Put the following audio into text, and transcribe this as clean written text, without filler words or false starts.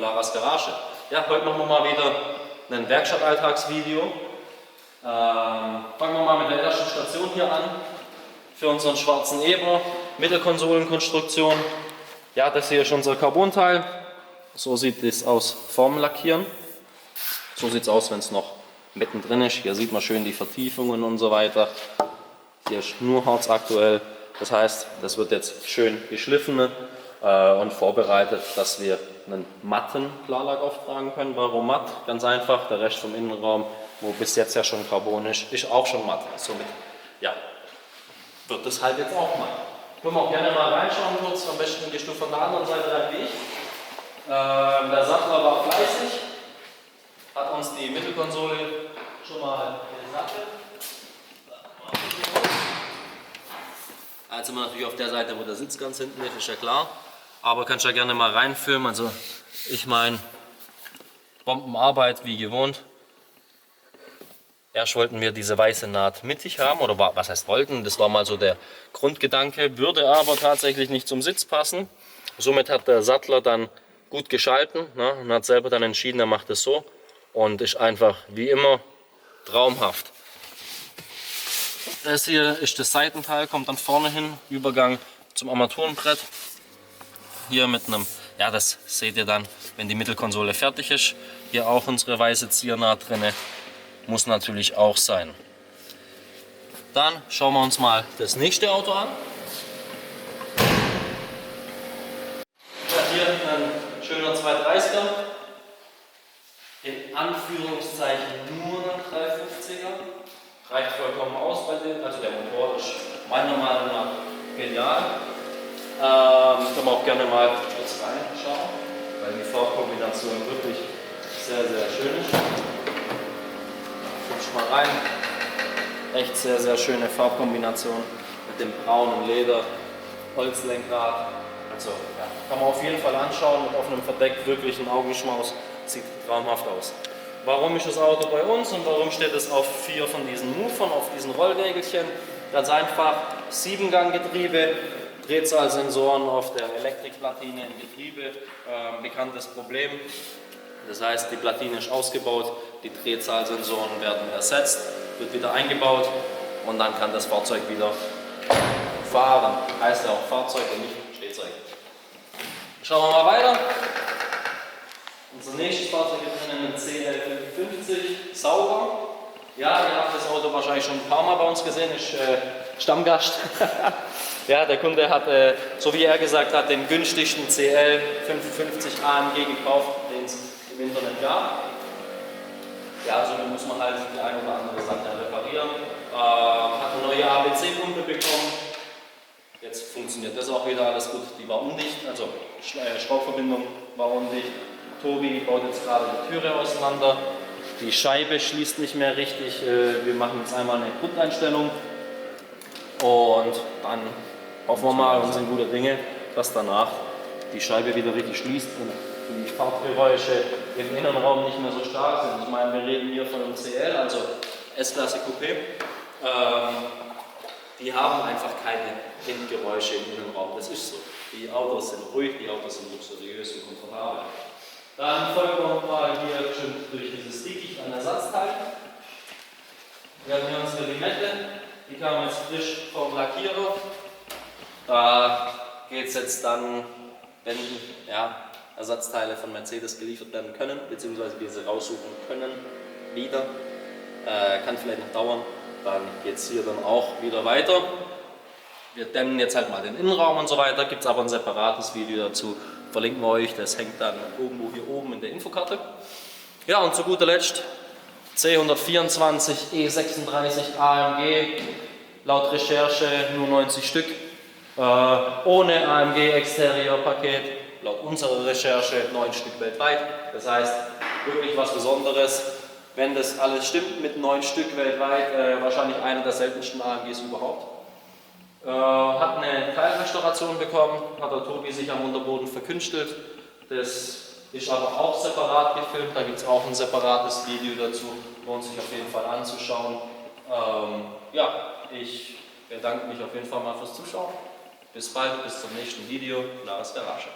Laras Garage. Ja, heute machen wir mal wieder ein Werkstattalltagsvideo. Fangen wir mal mit der ersten Station hier an. Für unseren schwarzen Eber, Mittelkonsolenkonstruktion. Ja, das hier ist unser Carbonteil. So sieht es aus vorm Lackieren. So sieht es aus, wenn es noch mittendrin ist. Hier sieht man schön die Vertiefungen und so weiter. Hier ist nur Harz aktuell. Das heißt, das wird jetzt schön geschliffen und vorbereitet, dass wir einen matten Klarlack auftragen können. Warum matt? Ganz einfach, der Rest vom Innenraum, wo bis jetzt ja schon Carbon ist auch schon matt. Somit ja, wird das halt jetzt auch matt. Können wir auch gerne mal reinschauen kurz. Am besten gehst du von der anderen Seite rein wie ich. Der Sattler war fleißig, hat uns die Mittelkonsole schon mal gesattelt. Jetzt sind wir natürlich auf der Seite, wo der Sitz ganz hinten ist ja klar. Aber kannst ja gerne mal reinfilmen. Also ich meine, Bombenarbeit wie gewohnt. Erst wollten wir diese weiße Naht mittig haben, oder was heißt wollten, das war mal so der Grundgedanke, würde aber tatsächlich nicht zum Sitz passen. Somit hat der Sattler dann gut geschalten, ne, und hat selber dann entschieden, er macht es so und ist einfach wie immer traumhaft. Das hier ist das Seitenteil, kommt dann vorne hin, Übergang zum Armaturenbrett. Hier mit einem, ja, das seht ihr dann, wenn die Mittelkonsole fertig ist. Hier auch unsere weiße Ziernaht drin, muss natürlich auch sein. Dann schauen wir uns mal das nächste Auto an. Ja, hier ein schöner 230er. In Anführungszeichen nur ein 350er. Reicht vollkommen aus bei dem, also der Motor ist meiner Meinung nach genial. Können wir auch gerne mal kurz reinschauen, weil die Farbkombination wirklich sehr, sehr schön ist. Guck mal rein. Echt sehr, sehr schöne Farbkombination mit dem braunen Leder, Holzlenkrad. Also ja, kann man auf jeden Fall anschauen, mit offenem Verdeck, wirklich ein Augenschmaus, sieht traumhaft aus. Warum ist das Auto bei uns und warum steht es auf 4 von diesen Movern, auf diesen Rollwägelchen? Ganz einfach, 7-Gang-Getriebe, Drehzahlsensoren auf der Elektrikplatine im Getriebe, bekanntes Problem. Das heißt, die Platine ist ausgebaut, die Drehzahlsensoren werden ersetzt, wird wieder eingebaut und dann kann das Fahrzeug wieder fahren. Heißt ja auch Fahrzeug und nicht Stehzeug. Schauen wir mal weiter. Unser nächstes Fahrzeug ist ein CL55 Sauber. Ja, ihr habt das Auto wahrscheinlich schon ein paar Mal bei uns gesehen, ist Stammgast. Ja, der Kunde hat, so wie er gesagt hat, den günstigsten CL55 AMG gekauft, den es im Internet gab. Ja, somit muss man halt die eine oder andere Sache reparieren. Hat eine neue ABC-Pumpe bekommen. Jetzt funktioniert das auch wieder alles gut. Die war undicht, also Schraubverbindung war undicht. Tobi baut jetzt gerade die Türe auseinander. Die Scheibe schließt nicht mehr richtig. Wir machen jetzt einmal eine Grundeinstellung und dann hoffen wir mal und sind guter Dinge, dass danach die Scheibe wieder richtig schließt und die Fahrtgeräusche im Innenraum nicht mehr so stark sind. Ich meine, wir reden hier von einem CL, also S-Klasse Coupé. Die haben einfach keine Windgeräusche im Innenraum. Das ist so. Die Autos sind ruhig, die Autos sind luxuriös und komfortabel. Dann folgen wir mal hier schön durch dieses Dickicht an Ersatzteil. Wir haben hier unsere Limette, die kam jetzt frisch vom Lackierer. Da geht es jetzt dann, wenn ja, Ersatzteile von Mercedes geliefert werden können, beziehungsweise wir sie raussuchen können, wieder. Kann vielleicht noch dauern, dann geht es hier dann auch wieder weiter. Wir dämmen jetzt halt mal den Innenraum und so weiter, gibt es aber ein separates Video dazu. Verlinken wir euch, das hängt dann irgendwo hier oben in der Infokarte. Ja, und zu guter Letzt C124 E36 AMG, laut Recherche nur 90 Stück, ohne AMG Exteriorpaket, laut unserer Recherche 9 Stück weltweit. Das heißt, wirklich was Besonderes, wenn das alles stimmt mit 9 Stück weltweit, wahrscheinlich einer der seltensten AMGs überhaupt. Hat eine Teilrestauration bekommen, hat der Tobi sich am Unterboden verkünstelt. Das ist aber auch separat gefilmt, da gibt es auch ein separates Video dazu, lohnt sich auf jeden Fall anzuschauen. Ja, ich bedanke mich auf jeden Fall mal fürs Zuschauen. Bis bald, bis zum nächsten Video. Laras Garage.